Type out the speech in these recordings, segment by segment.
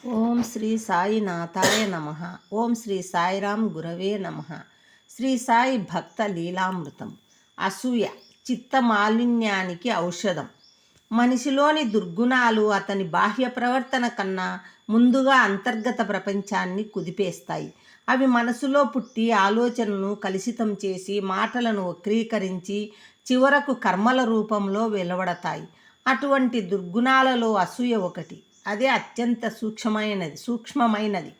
ఓం శ్రీ సాయినాథాయ నమ. ఓం శ్రీ సాయిరాం గురవే నమ. శ్రీ సాయి భక్త లీలామృతం. అసూయ చిత్త మాలిన్యానికి ఔషధం. మనిషిలోని దుర్గుణాలు అతని బాహ్య ప్రవర్తన కన్నా ముందుగా అంతర్గత ప్రపంచాన్ని కుదిపేస్తాయి. అవి మనసులో పుట్టి ఆలోచనను కలుషితం చేసి మాటలను వక్రీకరించి చివరకు కర్మల రూపంలో వెలువడతాయి. అటువంటి దుర్గుణాలలో అసూయ ఒకటి. అదే అత్యంత సూక్ష్మమైనది,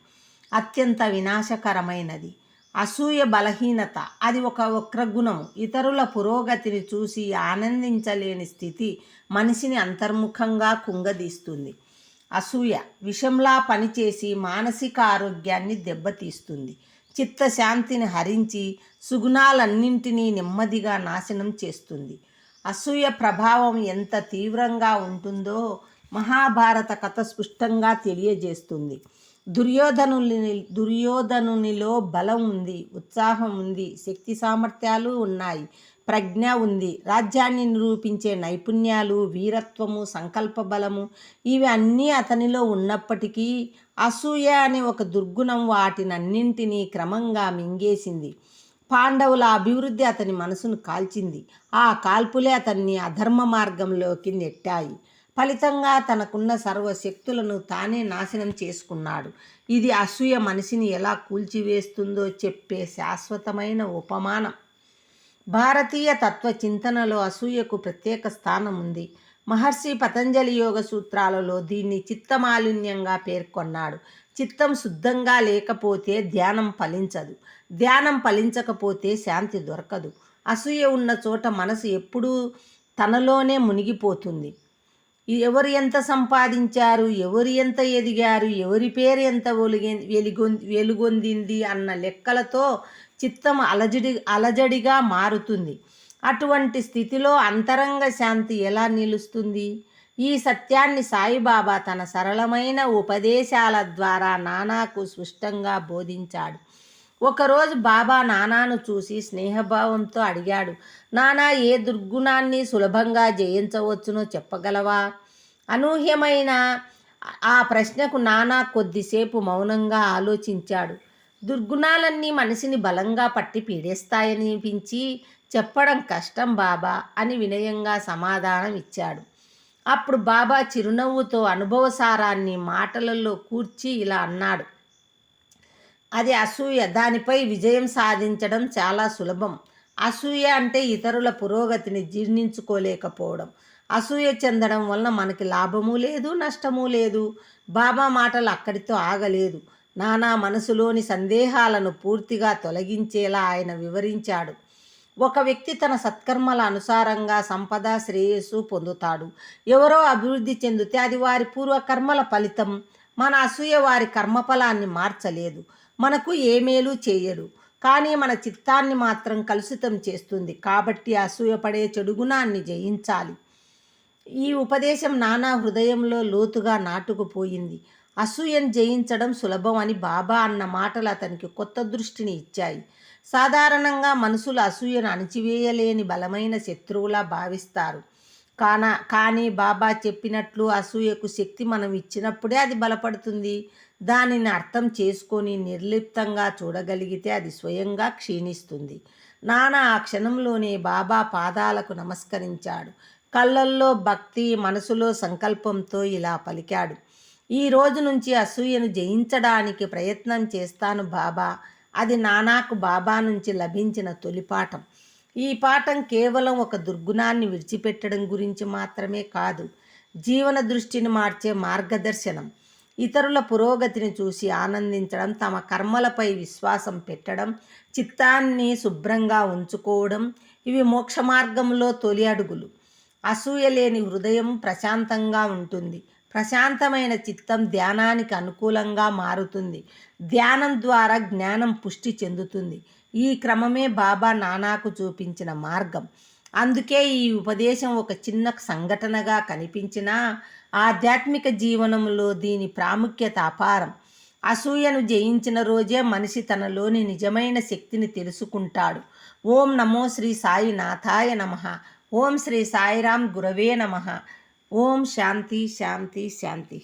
అత్యంత వినాశకరమైనది. అసూయ బలహీనత. అది ఒక వక్రగుణము. ఇతరుల పురోగతిని చూసి ఆనందించలేని స్థితి మనిషిని అంతర్ముఖంగా కుంగదీస్తుంది. అసూయ విషంలా పనిచేసి మానసిక ఆరోగ్యాన్ని దెబ్బతీస్తుంది. చిత్తశాంతిని హరించి సుగుణాలన్నింటినీ నెమ్మదిగా నాశనం చేస్తుంది. అసూయ ప్రభావం ఎంత తీవ్రంగా ఉంటుందో మహాభారత కథ స్పష్టంగా తెలియజేస్తుంది. దుర్యోధనునిలో బలం ఉంది, ఉత్సాహం ఉంది, శక్తి సామర్థ్యాలు ఉన్నాయి, ప్రజ్ఞ ఉంది, రాజ్యాన్ని నిరూపించే నైపుణ్యాలు, వీరత్వము, సంకల్ప బలము ఇవి అన్నీ అతనిలో ఉన్నప్పటికీ అసూయ అనే ఒక దుర్గుణం వాటినన్నింటినీ క్రమంగా మింగేసింది. పాండవుల అభివృద్ధి అతని మనసును కాల్చింది. ఆ కాల్పులే అతన్ని అధర్మ మార్గంలోకి నెట్టాయి. ఫలితంగా తనకున్న సర్వశక్తులను తానే నాశనం చేసుకున్నాడు. ఇది అసూయ మనిషిని ఎలా కూల్చివేస్తుందో చెప్పే శాశ్వతమైన ఉపమానం. భారతీయ తత్వ చింతనలో అసూయకు ప్రత్యేక స్థానం ఉంది. మహర్షి పతంజలి యోగ సూత్రాలలో దీన్ని చిత్తమాలిన్యంగా పేర్కొన్నాడు. చిత్తం శుద్ధంగా లేకపోతే ధ్యానం ఫలించదు, ధ్యానం ఫలించకపోతే శాంతి దొరకదు. అసూయ ఉన్న చోట మనసు ఎప్పుడూ తనలోనే మునిగిపోతుంది. ఎవరు ఎంత సంపాదించారు, ఎవరు ఎంత ఎదిగారు, ఎవరి పేరు ఎంత వెలుగొందింది అన్న లెక్కలతో చిత్తం అలజడిగా మారుతుంది. అటువంటి స్థితిలో అంతరంగ శాంతి ఎలా నిలుస్తుంది? ఈ సత్యాన్ని సాయిబాబా తన సరళమైన ఉపదేశాల ద్వారా నానాకు స్పష్టంగా బోధించాడు. ఒకరోజు బాబా నానాను చూసి స్నేహభావంతో అడిగాడు, నానా, ఏ దుర్గుణాన్ని సులభంగా జయించవచ్చునో చెప్పగలవా? అనూహ్యమైన ఆ ప్రశ్నకు నానా కొద్దిసేపు మౌనంగా ఆలోచించాడు. దుర్గుణాలన్నీ మనిషిని బలంగా పట్టి పీడేస్తాయనిపించి చెప్పడం కష్టం బాబా అని వినయంగా సమాధానం ఇచ్చాడు. అప్పుడు బాబా చిరునవ్వుతో అనుభవసారాన్ని మాటలలో కూర్చి ఇలా అన్నాడు, అది అసూయ. దానిపై విజయం సాధించడం చాలా సులభం. అసూయ అంటే ఇతరుల పురోగతిని జీర్ణించుకోలేకపోవడం. అసూయ చెందడం వలన మనకి లాభము లేదు, నష్టము లేదు. బాబా మాటలు అక్కడితో ఆగలేదు. నానా మనసులోని సందేహాలను పూర్తిగా తొలగించేలా ఆయన వివరించాడు. ఒక వ్యక్తి తన సత్కర్మల అనుసారంగా సంపద, శ్రేయస్సు పొందుతాడు. ఎవరో అభివృద్ధి చెందితే అది వారి పూర్వకర్మల ఫలితం. మన అసూయ వారి కర్మఫలాన్ని మార్చలేదు, మనకు ఏ మేలు చేయడు, కానీ మన చిత్తాన్ని మాత్రం కలుషితం చేస్తుంది. కాబట్టి అసూయపడే చెడుగుణాన్ని జయించాలి. ఈ ఉపదేశం నానా హృదయంలో లోతుగా నాటుకుపోయింది. అసూయను జయించడం సులభం అని బాబా అన్న మాటలు అతనికి కొత్త దృష్టిని ఇచ్చాయి. సాధారణంగా మనుషులు అసూయను అణిచివేయలేని బలమైన శత్రువులా భావిస్తారు. కానీ బాబా చెప్పినట్లు అసూయకు శక్తి మనం ఇచ్చినప్పుడే అది బలపడుతుంది. దానిని అర్థం చేసుకొని నిర్లిప్తంగా చూడగలిగితే అది స్వయంగా క్షీణిస్తుంది. నానా ఆ క్షణంలోనే బాబా పాదాలకు నమస్కరించాడు. కళ్ళల్లో భక్తి, మనసులో సంకల్పంతో ఇలా పలికాడు, ఈ రోజు నుంచి అసూయను జయించడానికి ప్రయత్నం చేస్తాను బాబా. అది నానాకు బాబా నుంచి లభించిన తొలి పాఠం. ఈ పాఠం కేవలం ఒక దుర్గుణాన్ని విడిచిపెట్టడం గురించి మాత్రమే కాదు, జీవన దృష్టిని మార్చే మార్గదర్శనం. ఇతరుల పురోగతిని చూసి ఆనందించడం, తమ కర్మలపై విశ్వాసం పెట్టడం, చిత్తాన్ని శుభ్రంగా ఉంచుకోవడం ఇవి మోక్ష మార్గంలో తొలి అడుగులు. అసూయ లేని హృదయం ప్రశాంతంగా ఉంటుంది. ప్రశాంతమైన చిత్తం ధ్యానానికి అనుకూలంగా మారుతుంది. ధ్యానం ద్వారా జ్ఞానం పుష్టి చెందుతుంది. ఈ క్రమమే బాబా నానాకు చూపించిన మార్గం. అందుకే ఈ ఉపదేశం ఒక చిన్న సంఘటనగా కనిపించినా ఆధ్యాత్మిక జీవనంలో దీని ప్రాముఖ్యత అపారం. అసూయను జయించిన రోజే మనిషి తనలోని నిజమైన శక్తిని తెలుసుకుంటాడు. ఓం నమో శ్రీ సాయినాథాయ నమః. ఓం శ్రీ సాయిరాం గురవే నమః. ఓం శాంతి శాంతి శాంతి.